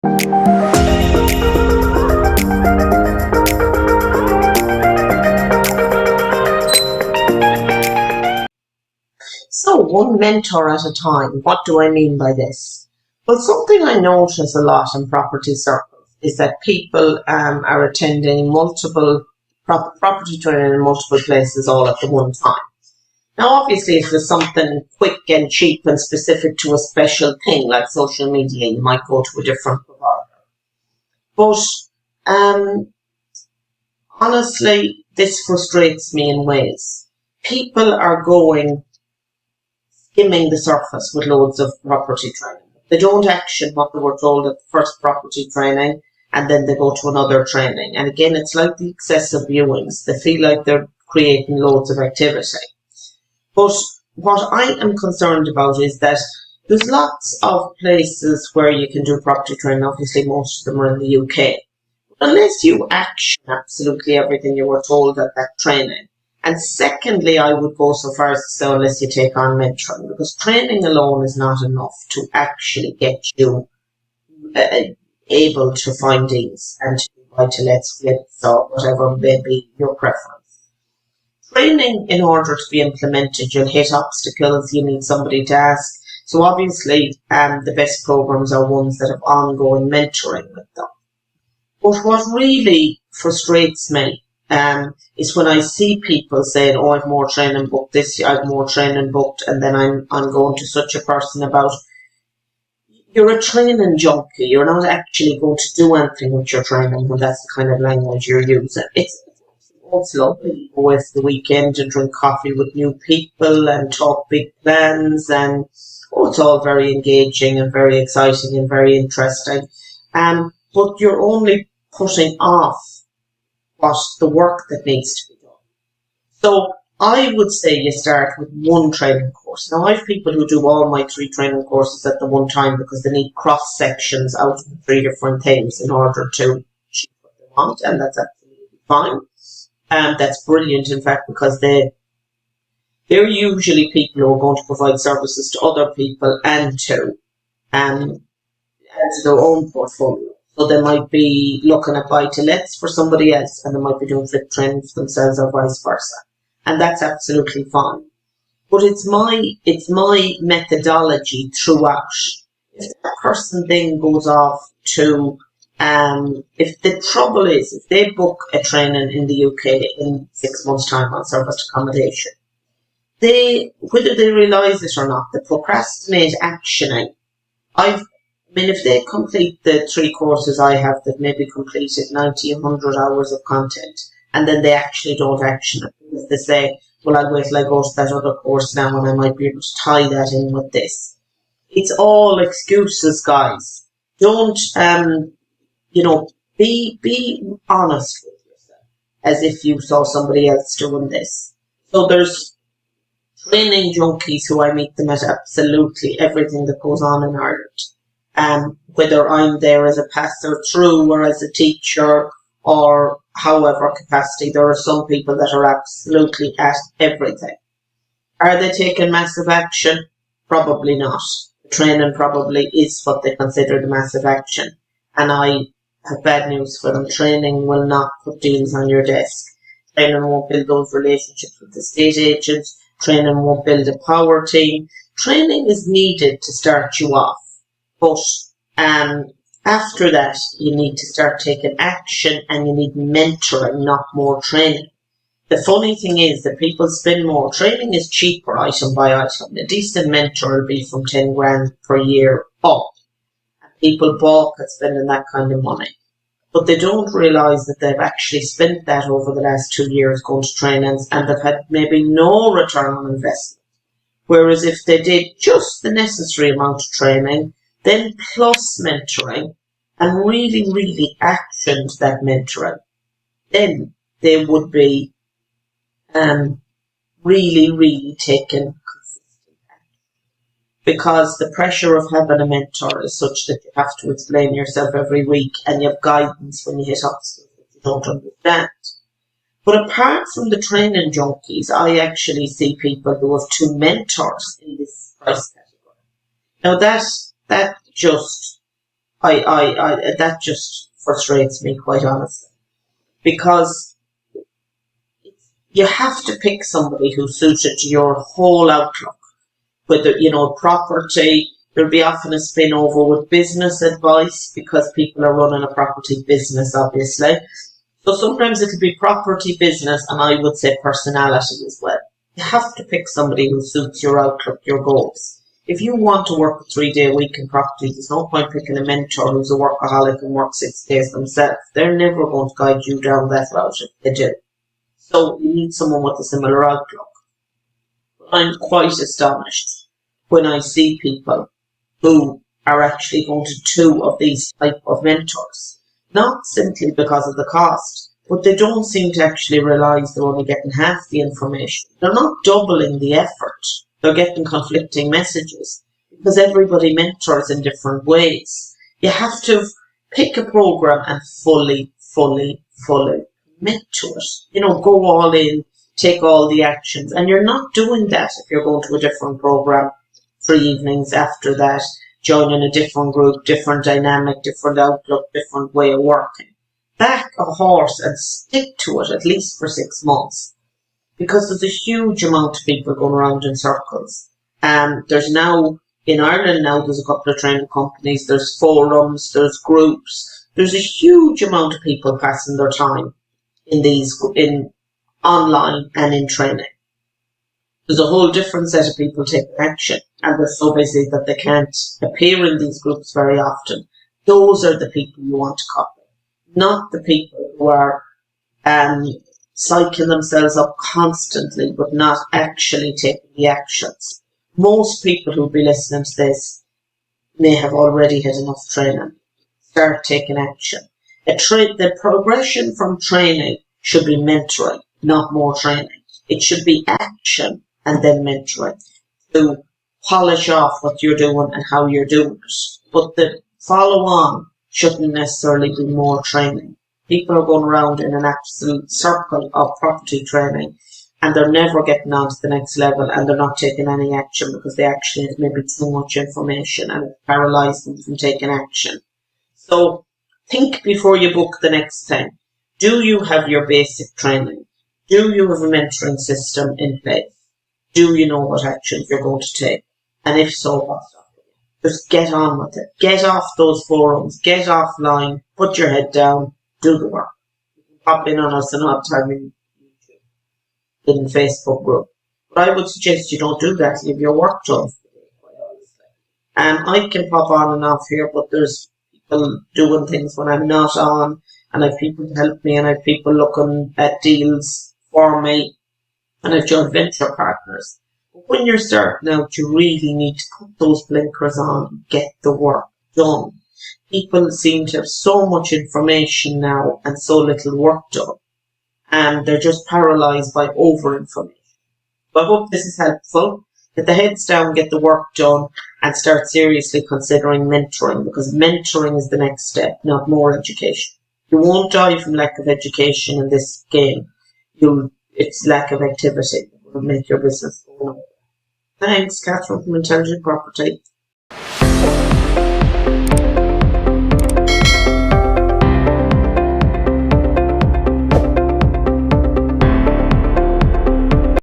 So, one mentor at a time. What do I mean by this? Well, something I notice a lot in property circles is that people are attending multiple property training in multiple places all at the one time. Now, obviously, if there's something quick and cheap and specific to a special thing like social media, you might go to a different provider. But honestly, this frustrates me in ways. People are skimming the surface with loads of property training. They don't action what they were told at the first property training, and then they go to another training. And again, it's like the excessive viewings. They feel like they're creating loads of activity. But what I am concerned about is that there's lots of places where you can do property training. Obviously, most of them are in the UK. Unless you action absolutely everything you were told at that training. And secondly, I would go so far as to say unless you take on mentoring, because training alone is not enough to actually get you able to find deals and to buy to let splits or whatever may be your preference. Training, in order to be implemented, you'll hit obstacles, you need somebody to ask. So obviously, the best programs are ones that have ongoing mentoring with them. But what really frustrates me is when I see people saying, oh, I've more training booked this year, I've more training booked, and then I'm going to such a person about, you're a training junkie, you're not actually going to do anything with your training when that's the kind of language you're using. It's lovely to go at the weekend and drink coffee with new people and talk big plans, and it's all very engaging and very exciting and very interesting. But you're only putting off the work that needs to be done. So I would say you start with one training course. Now I have people who do all my 3 training courses at the one time because they need cross sections out of the 3 different things in order to achieve what they want, and that's absolutely fine. That's brilliant, in fact, because they're usually people who are going to provide services to other people and to their own portfolio. So they might be looking at buy-to-lets for somebody else, and they might be doing flip training for themselves or vice versa. And that's absolutely fine. But it's my methodology throughout. If that person then goes off to if the trouble is, if they book a training in the UK in 6 months' time on service accommodation, whether they realise it or not, they procrastinate actioning. If they complete the 3 courses I have that maybe completed 90, 100 hours of content, and then they actually don't action it, because they say, well, I'll wait till I go to that other course now and I might be able to tie that in with this. It's all excuses, guys. Don't, be honest with yourself, as if you saw somebody else doing this. So there's training junkies who I meet them at absolutely everything that goes on in Ireland. Whether I'm there as a passer through or as a teacher or however capacity, there are some people that are absolutely at everything. Are they taking massive action? Probably not. The training probably is what they consider the massive action. And I have bad news for them. Training will not put deals on your desk. Training won't build those relationships with the estate agents. Training won't build a power team. Training is needed to start you off. But after that, you need to start taking action, and you need mentoring, not more training. The funny thing is that people spend more. Training is cheaper item by item. A decent mentor will be from 10 grand per year up. And people balk at spending that kind of money. But they don't realise that they've actually spent that over the last 2 years going to trainings, and they've had maybe no return on investment. Whereas if they did just the necessary amount of training, then plus mentoring, and really, really actioned that mentoring, then they would be really, really taking consistent action. Because the pressure of having a mentor is such that you have to explain yourself every week, and you have guidance when you hit obstacles that you don't understand. But apart from the training junkies, I actually see people who have 2 mentors in this price category. Now that just, that just frustrates me, quite honestly, because you have to pick somebody who's suited to your whole outlook. Whether, property, there'll be often a spin over with business advice because people are running a property business, obviously. So sometimes it'll be property business, and I would say personality as well. You have to pick somebody who suits your outlook, your goals. If you want to work a 3-day week in property, there's no point picking a mentor who's a workaholic and works 6 days themselves. They're never going to guide you down that route if they do. So you need someone with a similar outlook. I'm quite astonished when I see people who are actually going to 2 of these type of mentors. Not simply because of the cost, but they don't seem to actually realise they're only getting half the information. They're not doubling the effort. They're getting conflicting messages because everybody mentors in different ways. You have to pick a program and fully commit to it. Go all in, take all the actions. And you're not doing that if you're going to a different program 3 evenings after that, joining a different group, different dynamic, different outlook, different way of working. Back a horse and stick to it at least for 6 months. Because there's a huge amount of people going around in circles. There's now, in Ireland now, there's a couple of training companies, there's forums, there's groups. There's a huge amount of people passing their time in online and in training. There's a whole different set of people taking action, and they're so busy that they can't appear in these groups very often. Those are the people you want to copy, not the people who are psyching themselves up constantly but not actually taking the actions. Most people who'll be listening to this may have already had enough training. Start taking action. The progression from training should be mentoring, not more training. It should be action and then mentoring to polish off what you're doing and how you're doing it. But the follow-on shouldn't necessarily be more training. People are going around in an absolute circle of property training and they're never getting on to the next level and they're not taking any action because they actually have maybe too much information and it paralyzes them from taking action. So think before you book the next thing. Do you have your basic training? Do you have a mentoring system in place? Do you know what actions you're going to take? And if so, what's up? Just get on with it. Get off those forums. Get offline. Put your head down. Do the work. You can pop in on us an odd time in YouTube, in Facebook group. But I would suggest you don't do that. Leave your work done. I can pop on and off here, but there's people doing things when I'm not on, and I've people to help me, and I've people looking at deals for me, and I've joint venture partners. But when you're starting out, you really need to put those blinkers on and get the work done. People seem to have so much information now and so little work done, and they're just paralysed by over-information. So I hope this is helpful. Get the heads down, get the work done, and start seriously considering mentoring, because mentoring is the next step, not more education. You won't die from lack of education in this game. It's lack of activity that will make your business go on. Thanks, Catherine from Intelligent Property.